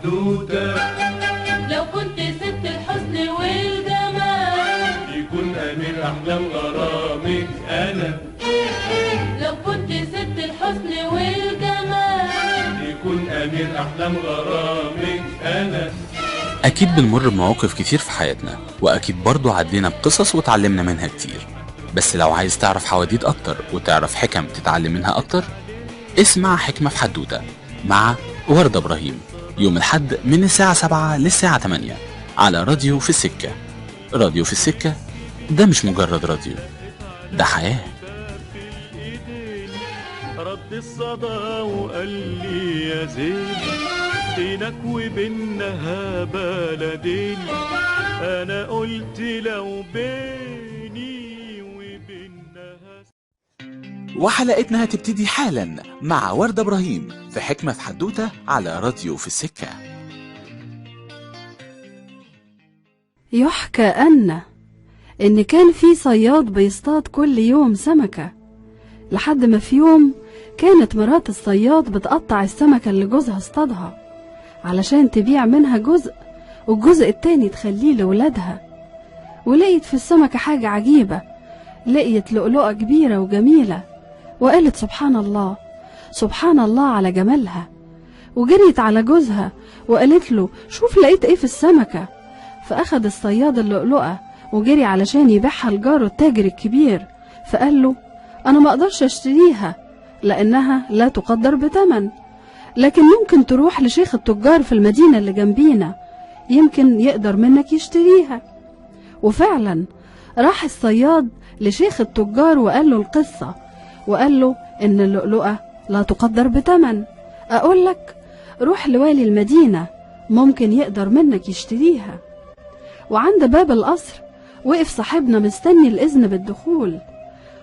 حدوتة. لو كنت ست الحسن والجمال يكون أمير أحلام غرامك أنا. لو كنت ست الحسن والجمال يكون أمير أحلام غرامك أنا. أكيد بنمر بمواقف كتير في حياتنا، وأكيد برضو عدينا بقصص وتعلمنا منها كتير. بس لو عايز تعرف حواديت أكتر وتعرف حكم تتعلم منها أكتر، اسمع حكمة في حدوتة مع وردة إبراهيم يوم الحد من الساعة 7 للساعة 8 على راديو في السكة. راديو في السكة ده مش مجرد راديو، ده حياة. رد الصدى وقال لي يا زين بينك وبينها بلدين. انا قلت لو بيني وبينها. وحلقتنا هتبتدي حالا مع وردة إبراهيم في حكمة في حدوتة على راديو في السكة. يحكى إن كان في صياد بيصطاد كل يوم سمكة، لحد ما في يوم كانت مرات الصياد بتقطع السمكة اللي جوزها اصطادها علشان تبيع منها جزء والجزء التاني تخليه لولادها. ولقيت في السمكة حاجة عجيبة، لقيت لؤلؤة كبيرة وجميلة وقالت سبحان الله سبحان الله على جمالها، وجريت على جوزها وقالت له شوف لقيت ايه في السمكة. فأخد الصياد اللؤلؤة وجري علشان يبيعها لجاره التاجر الكبير، فقال له أنا ما أقدرش أشتريها لأنها لا تقدر بثمن، لكن ممكن تروح لشيخ التجار في المدينة اللي جنبينا، يمكن يقدر منك يشتريها. وفعلا راح الصياد لشيخ التجار وقال له القصة، وقال له إن اللؤلؤة لا تقدر بثمن. أقول لك روح لوالي المدينة، ممكن يقدر منك يشتريها. وعند باب القصر وقف صاحبنا مستني الإذن بالدخول،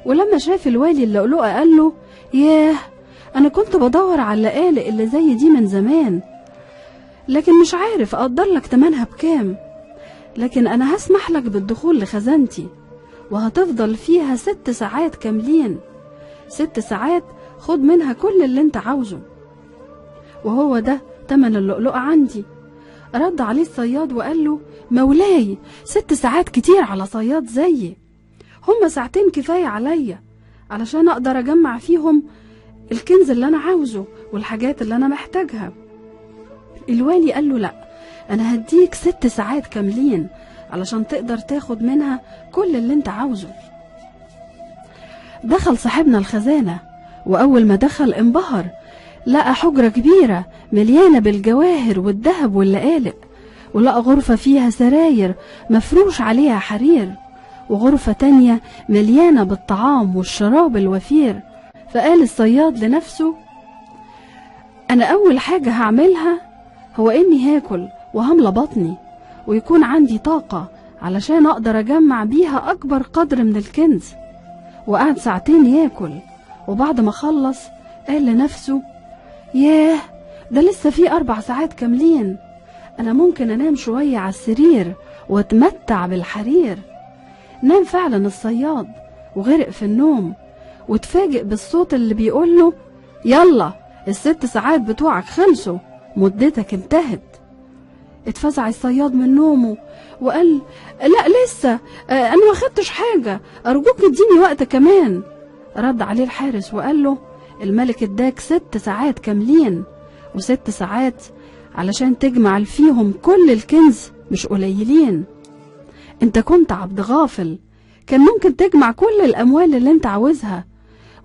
ولما شاف الوالي اللؤلؤة قال له ياه أنا كنت بدور على اللقالق اللي زي دي من زمان، لكن مش عارف أقدر لك تمنها بكام، لكن أنا هسمح لك بالدخول لخزانتي وهتفضل فيها 6 ساعات كاملين. 6 ساعات خد منها كل اللي انت عاوزه، وهو ده تمن اللؤلؤة عندي. رد عليه الصياد وقال له مولاي 6 ساعات كتير على صياد زيي، هما 2 ساعات كفاية عليا علشان أقدر أجمع فيهم الكنز اللي أنا عاوزه والحاجات اللي أنا محتاجها. الوالي قال له لأ، أنا هديك 6 ساعات كاملين علشان تقدر تاخد منها كل اللي انت عاوزه. دخل صاحبنا الخزانة، وأول ما دخل انبهر، لقى حجرة كبيرة مليانة بالجواهر والذهب واللقالق، ولقى غرفة فيها سراير مفروش عليها حرير، وغرفة تانية مليانة بالطعام والشراب الوفير. فقال الصياد لنفسه أنا أول حاجة هعملها هو إني هاكل وهملى بطني ويكون عندي طاقة علشان أقدر أجمع بيها أكبر قدر من الكنز. وقعد 2 ساعات ياكل، وبعد ما خلص قال لنفسه ياه ده لسه في 4 ساعات كاملين، أنا ممكن أنام شوية على السرير واتمتع بالحرير. نام فعلا الصياد وغرق في النوم، وتفاجئ بالصوت اللي بيقوله يلا 6 ساعات بتوعك خلصوا، مدتك انتهت. اتفزع الصياد من نومه وقال لا لسه انا ما خدتش حاجة، ارجوك اديني وقت كمان. رد عليه الحارس وقال له الملك اداك 6 ساعات كاملين، و6 ساعات علشان تجمع فيهم كل الكنز مش قليلين. انت كنت عبد غافل، كان ممكن تجمع كل الاموال اللي انت عاوزها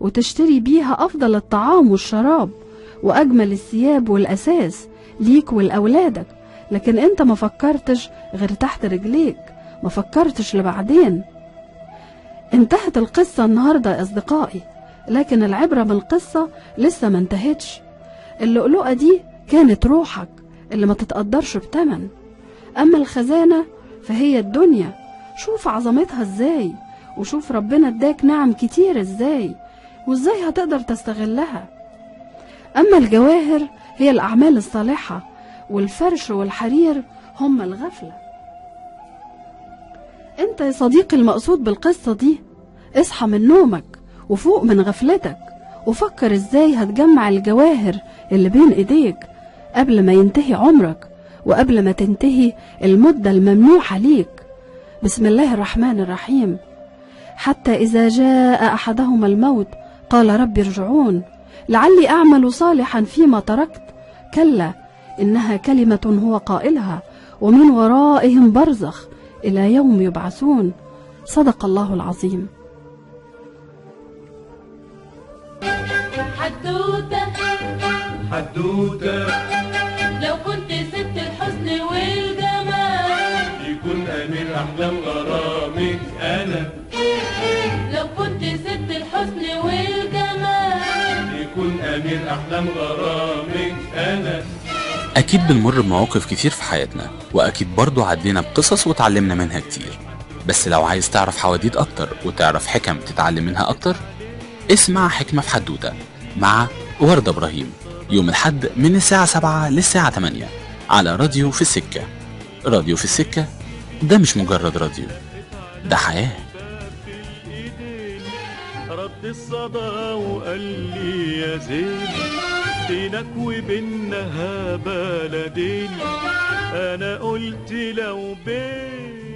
وتشتري بيها افضل الطعام والشراب واجمل الثياب والاساس ليك ولأولادك، لكن انت ما فكرتش غير تحت رجليك، ما فكرتش لبعدين. انتهت القصة النهاردة يا اصدقائي، لكن العبرة من القصة لسه ما انتهتش. اللؤلؤة دي كانت روحك اللي ما تتقدرش بتمن، اما الخزانة فهي الدنيا. شوف عظمتها ازاي، وشوف ربنا اداك نعم كتير ازاي، وازاي هتقدر تستغلها. اما الجواهر هي الاعمال الصالحة، والفرش والحرير هم الغفلة. انت يا صديقي المقصود بالقصة دي اصحى من نومك وفوق من غفلتك، وفكر ازاي هتجمع الجواهر اللي بين ايديك قبل ما ينتهي عمرك وقبل ما تنتهي المدة الممنوحة ليك. بسم الله الرحمن الرحيم. حتى إذا جاء أحدهما الموت قال رب ارجعون لعلي أعمل صالحا فيما تركت، كلا إنها كلمة هو قائلها ومن ورائهم برزخ إلى يوم يبعثون. صدق الله العظيم. حدوتة حدوتة لو كنت ست الحسن والجمال، يكون أمير أحلام غرامك أنا. لو كنت ست الحسن والجمال، يكون أمير أحلام غرامك أنا. أكيد بنمر بمواقف كتير في حياتنا، وأكيد برضو عدينا بقصص وتعلمنا منها كتير. بس لو عايز تعرف حواديت أكتر وتعرف حكم تتعلم منها أكتر، اسمع حكمة في حدوتة مع وردة إبراهيم يوم الحد من الساعة 7 للساعة 8 على راديو في السكة. راديو في السكة ده مش مجرد راديو، ده حياة. رد الصدى وقال لي يا زين بينك وبينها بلدين، انا قلت لو بين